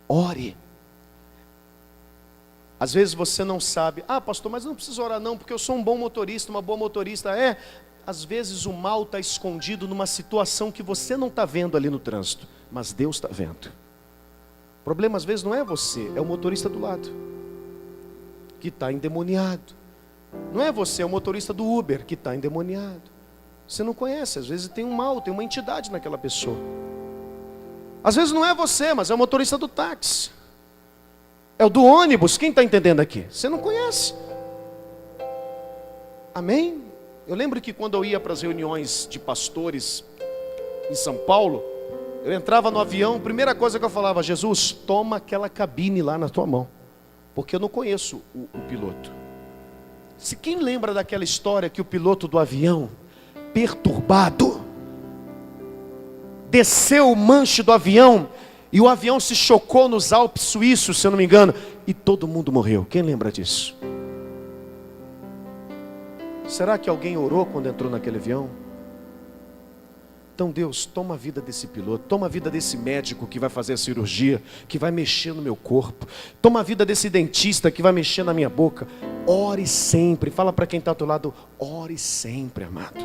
Ore. Às vezes você não sabe, pastor, mas não preciso orar não, porque eu sou um bom motorista, uma boa motorista. Às vezes o mal está escondido numa situação que você não está vendo ali no trânsito, mas Deus está vendo. O problema às vezes não é você, é o motorista do lado, que está endemoniado. Não é você, é o motorista do Uber, que está endemoniado. Você não conhece, às vezes tem um mal, tem uma entidade naquela pessoa. Às vezes não é você, mas é o motorista do táxi. É o do ônibus, quem está entendendo aqui? Você não conhece. Amém? Eu lembro que quando eu ia para as reuniões de pastores em São Paulo, eu entrava no avião, a primeira coisa que eu falava, Jesus, toma aquela cabine lá na tua mão, porque eu não conheço o piloto. Se quem lembra daquela história que o piloto do avião, perturbado, desceu o manche do avião, e o avião se chocou nos Alpes suíços, se eu não me engano, e todo mundo morreu. Quem lembra disso? Será que alguém orou quando entrou naquele avião? Então Deus, toma a vida desse piloto, toma a vida desse médico que vai fazer a cirurgia, que vai mexer no meu corpo, toma a vida desse dentista que vai mexer na minha boca. Ore sempre, fala para quem está ao teu lado, ore sempre, amado.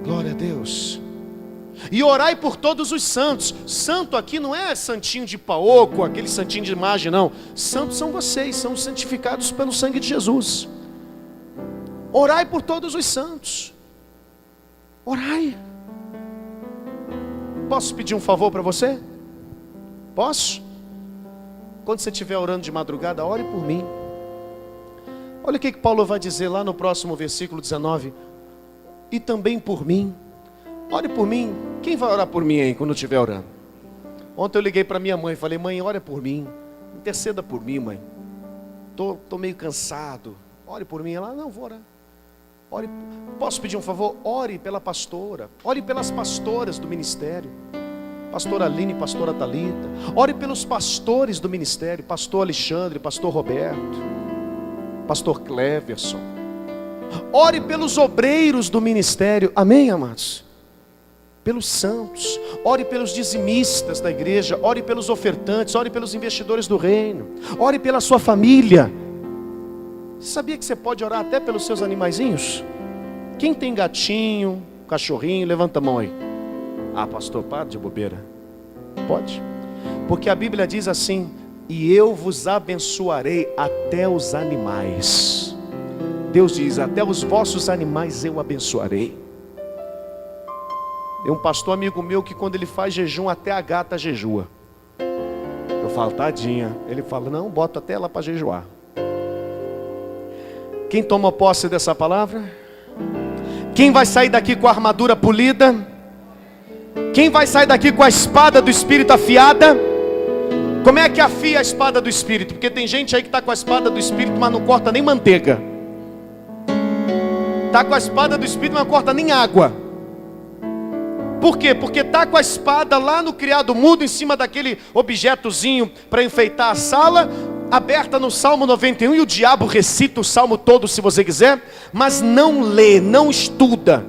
Glória a Deus. E orai por todos os santos. Santo aqui não é santinho de paoco, aquele santinho de imagem, não. Santos são vocês, são santificados pelo sangue de Jesus. Orai por todos os santos. Orai. Posso pedir um favor para você? Posso? Quando você estiver orando de madrugada, ore por mim. Olha o que Paulo vai dizer lá no próximo versículo 19. E também por mim. Ore por mim. Quem vai orar por mim aí quando eu estiver orando? Ontem eu liguei para minha mãe e falei, mãe, ore por mim. Interceda por mim, mãe. Tô meio cansado. Ore por mim. Ela, não, vou orar. Ore, posso pedir um favor? Ore pela pastora. Ore pelas pastoras do ministério. Pastora Aline, pastora Thalita. Ore pelos pastores do ministério. Pastor Alexandre, pastor Roberto. Pastor Cleverson. Ore pelos obreiros do ministério. Amém, amados? Pelos santos. Ore pelos dizimistas da igreja. Ore pelos ofertantes. Ore pelos investidores do reino. Ore pela sua família. Você sabia que você pode orar até pelos seus animaizinhos? Quem tem gatinho, cachorrinho, levanta a mão aí. Pastor, para de bobeira. Pode. Porque a Bíblia diz assim, e eu vos abençoarei até os animais. Deus diz, até os vossos animais eu abençoarei. Tem um pastor amigo meu que quando ele faz jejum, até a gata jejua. Eu falo, tadinha. Ele fala, não, bota até ela para jejuar. Quem toma posse dessa palavra? Quem vai sair daqui com a armadura polida? Quem vai sair daqui com a espada do Espírito afiada? Como é que afia a espada do Espírito? Porque tem gente aí que está com a espada do Espírito, mas não corta nem manteiga. Está com a espada do Espírito, mas não corta nem água. Por quê? Porque está com a espada lá no criado mudo, em cima daquele objetozinho para enfeitar a sala, aberta no Salmo 91, e o diabo recita o Salmo todo se você quiser, mas não lê, não estuda.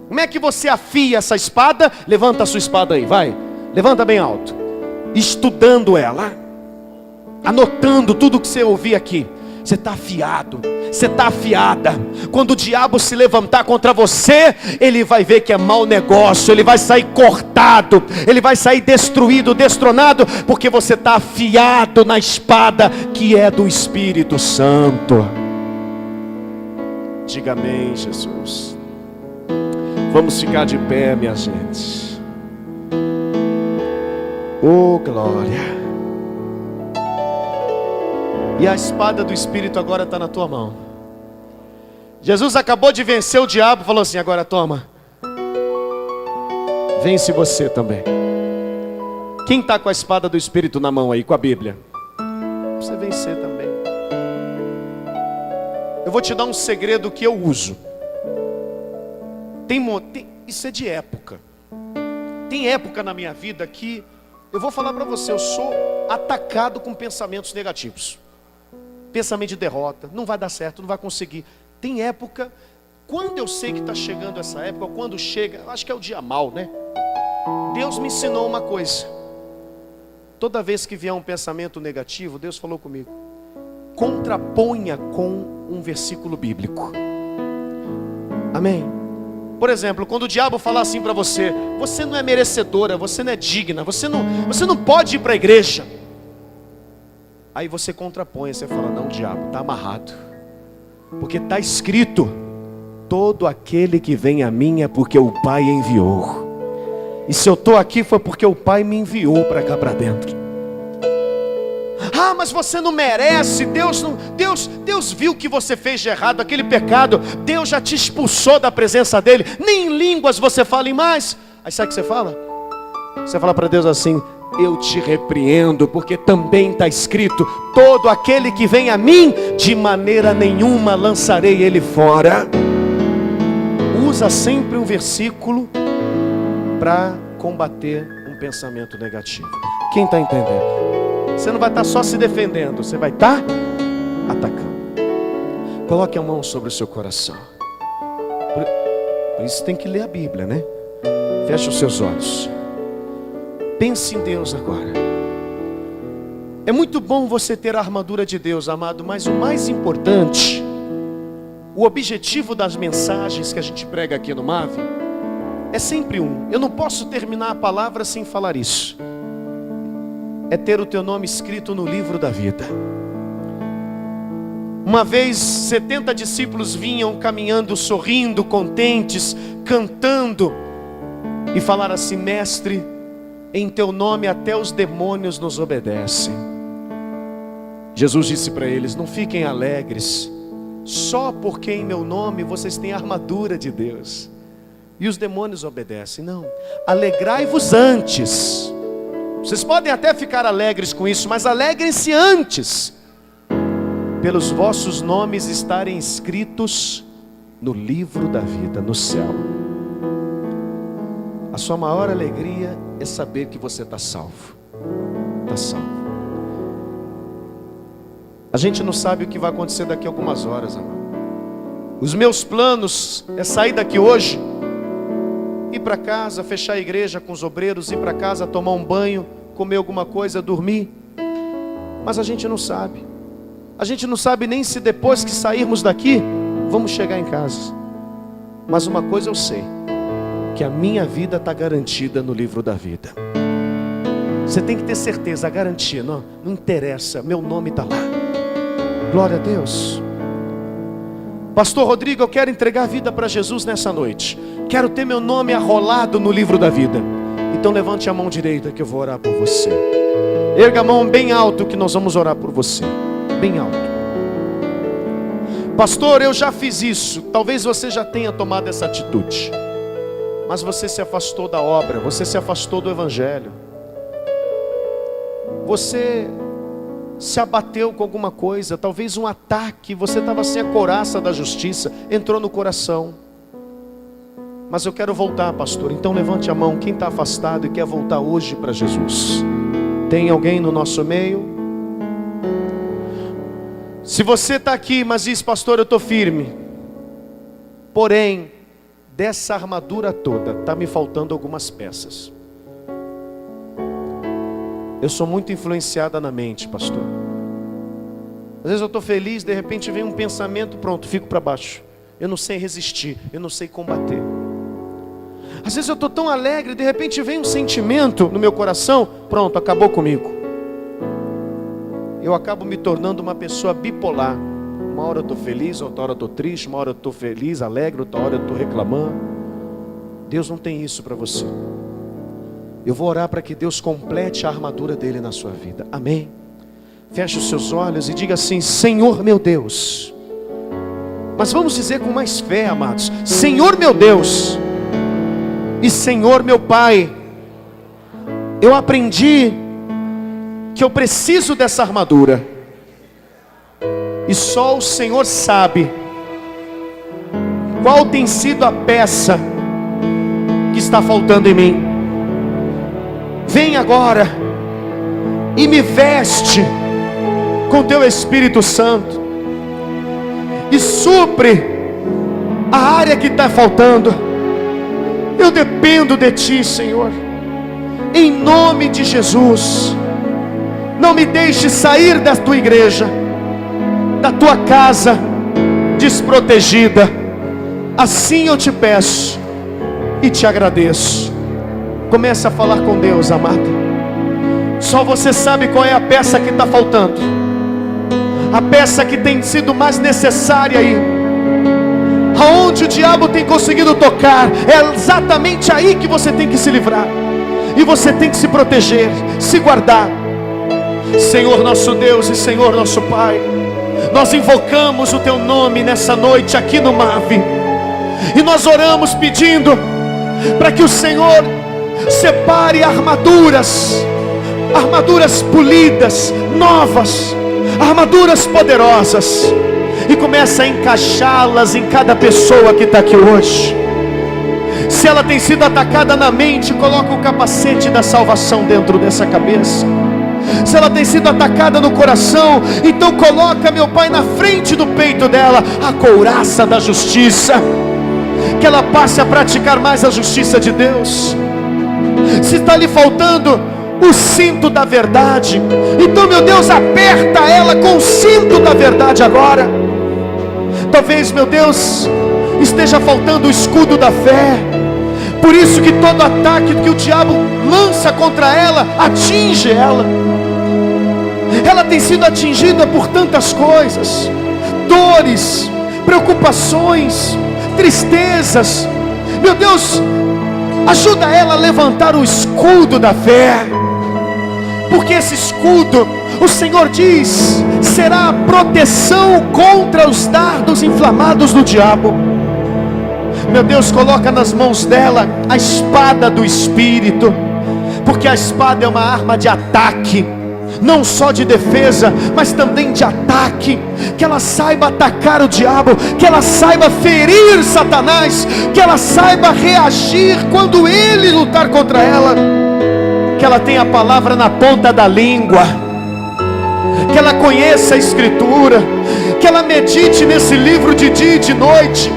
Como é que você afia essa espada? Levanta a sua espada aí, vai. Levanta bem alto. Estudando ela, anotando tudo que você ouvir aqui. Você está afiado, você está afiada. Quando o diabo se levantar contra você, ele vai ver que é mau negócio, ele vai sair cortado, ele vai sair destruído, destronado, porque você está afiado na espada que é do Espírito Santo. Diga amém, Jesus. Vamos ficar de pé, minha gente. Oh, glória. E a espada do Espírito agora está na tua mão. Jesus acabou de vencer o diabo, falou assim, agora toma. Vence você também. Quem está com a espada do Espírito na mão aí, com a Bíblia? Você vencer também. Eu vou te dar um segredo que eu uso. Isso é de época. Tem época na minha vida que, eu vou falar para você, eu sou atacado com pensamentos negativos. Pensamento de derrota, não vai dar certo, não vai conseguir. Tem época, quando eu sei que está chegando essa época, ou quando chega, eu acho que é o dia mau, né? Deus me ensinou uma coisa. Toda vez que vier um pensamento negativo, Deus falou comigo, contraponha com um versículo bíblico. Amém? Por exemplo, quando o diabo falar assim para você, você não é merecedora, você não é digna, você não pode ir para a igreja. Aí você contrapõe, você fala, não, diabo, está amarrado. Porque está escrito, todo aquele que vem a mim é porque o Pai enviou. E se eu estou aqui foi porque o Pai me enviou para cá para dentro. Ah, mas você não merece, Deus viu que você fez de errado, aquele pecado, Deus já te expulsou da presença dele, nem em línguas você fala em mais. Aí sabe o que você fala? Você fala para Deus assim, eu te repreendo, porque também está escrito, todo aquele que vem a mim, de maneira nenhuma lançarei ele fora. Usa sempre um versículo para combater um pensamento negativo. Quem está entendendo? Você não vai estar só se defendendo, você vai estar atacando. Coloque a mão sobre o seu coração. Por isso tem que ler a Bíblia, né? Feche os seus olhos. Pense em Deus agora. É muito bom você ter a armadura de Deus, amado, mas o mais importante, o objetivo das mensagens que a gente prega aqui no MAV, é sempre um. Eu não posso terminar a palavra sem falar isso. É ter o teu nome escrito no livro da vida. Uma vez 70 discípulos vinham caminhando, sorrindo, contentes, cantando, e falaram assim, mestre, em teu nome até os demônios nos obedecem. Jesus disse para eles, não fiquem alegres, só porque em meu nome vocês têm a armadura de Deus, e os demônios obedecem. Não, alegrai-vos antes. Vocês podem até ficar alegres com isso, mas alegrem-se antes, pelos vossos nomes estarem escritos no livro da vida, no céu. A sua maior alegria é saber que você está salvo. Está salvo. A gente não sabe o que vai acontecer daqui a algumas horas, amado. Os meus planos é sair daqui hoje, ir para casa, fechar a igreja com os obreiros, ir para casa, tomar um banho, comer alguma coisa, dormir. Mas a gente não sabe. A gente não sabe nem se depois que sairmos daqui, vamos chegar em casa. Mas uma coisa eu sei, que a minha vida está garantida no livro da vida. Você tem que ter certeza, a garantia, não interessa, meu nome está lá. Glória a Deus. Pastor Rodrigo, eu quero entregar a vida para Jesus nessa noite. Quero ter meu nome arrolado no livro da vida. Então levante a mão direita que eu vou orar por você. Erga a mão bem alto que nós vamos orar por você. Bem alto. Pastor, eu já fiz isso. Talvez você já tenha tomado essa atitude, mas você se afastou da obra, você se afastou do evangelho. Você se abateu com alguma coisa, talvez um ataque, você estava sem a couraça da justiça, entrou no coração. Mas eu quero voltar, pastor. Então levante a mão, quem está afastado e quer voltar hoje para Jesus. Tem alguém no nosso meio? Se você está aqui, mas diz, pastor, eu estou firme, porém, dessa armadura toda, está me faltando algumas peças. Eu sou muito influenciada na mente, pastor. Às vezes eu estou feliz, de repente vem um pensamento, pronto, fico para baixo. Eu não sei resistir, eu não sei combater. Às vezes eu estou tão alegre, de repente vem um sentimento no meu coração, pronto, acabou comigo. Eu acabo me tornando uma pessoa bipolar. Uma hora eu estou feliz, outra hora eu estou triste, uma hora eu estou feliz, alegre, outra hora eu estou reclamando. Deus não tem isso para você. Eu vou orar para que Deus complete a armadura dele na sua vida. Amém? Feche os seus olhos e diga assim: Senhor meu Deus. Mas vamos dizer com mais fé, amados: Senhor meu Deus e Senhor meu Pai, eu aprendi que eu preciso dessa armadura, e só o Senhor sabe qual tem sido a peça que está faltando em mim. Vem agora e me veste com teu Espírito Santo e supre a área que está faltando. Eu dependo de ti, Senhor, em nome de Jesus. Não me deixe sair da tua igreja, da tua casa, desprotegida. Assim eu te peço e te agradeço. Comece a falar com Deus, amado. Só você sabe qual é a peça que está faltando, a peça que tem sido mais necessária aí. Aonde o diabo tem conseguido tocar, é exatamente aí que você tem que se livrar. E você tem que se proteger, se guardar. Senhor nosso Deus e Senhor nosso Pai, nós invocamos o teu nome nessa noite aqui no MAV. E nós oramos pedindo para que o Senhor separe armaduras polidas, novas, armaduras poderosas, e comece a encaixá-las em cada pessoa que está aqui hoje. Se ela tem sido atacada na mente, coloca o capacete da salvação dentro dessa cabeça. Se ela tem sido atacada no coração, então coloca, meu Pai, na frente do peito dela a couraça da justiça, que ela passe a praticar mais a justiça de Deus. Se está lhe faltando o cinto da verdade, então, meu Deus, aperta ela com o cinto da verdade agora. Talvez, meu Deus, esteja faltando o escudo da fé. Por isso que todo ataque que o diabo lança contra ela, atinge ela. Ela tem sido atingida por tantas coisas, dores, preocupações, tristezas. Meu Deus, ajuda ela a levantar o escudo da fé, porque esse escudo, o Senhor diz, será a proteção contra os dardos inflamados do diabo. Meu Deus, coloca nas mãos dela a espada do Espírito, porque a espada é uma arma de ataque, não só de defesa, mas também de ataque. Que ela saiba atacar o diabo, que ela saiba ferir Satanás, que ela saiba reagir quando ele lutar contra ela. Que ela tenha a palavra na ponta da língua, que ela conheça a Escritura, que ela medite nesse livro de dia e de noite,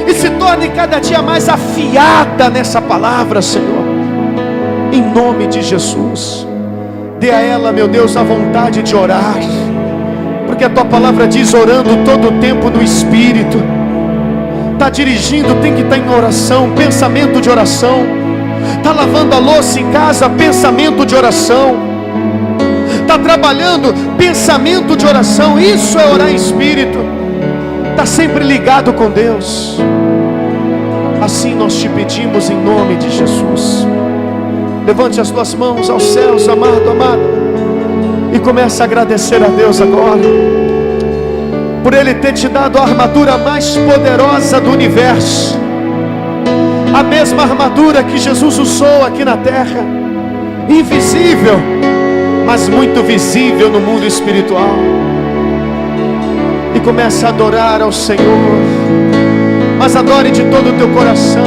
e se torne cada dia mais afiada nessa palavra, Senhor, em nome de Jesus. Dê a ela, meu Deus, a vontade de orar, porque a tua palavra diz: orando todo o tempo no Espírito. Está dirigindo, tem que estar em oração, pensamento de oração. Está lavando a louça em casa, pensamento de oração. Está trabalhando, pensamento de oração. Isso é orar em espírito. Está sempre ligado com Deus. Assim nós te pedimos em nome de Jesus. Levante as tuas mãos aos céus, amado, amado, e comece a agradecer a Deus agora, por Ele ter te dado a armadura mais poderosa do universo. A mesma armadura que Jesus usou aqui na terra, invisível, mas muito visível no mundo espiritual. E comece a adorar ao Senhor, mas adore de todo o teu coração.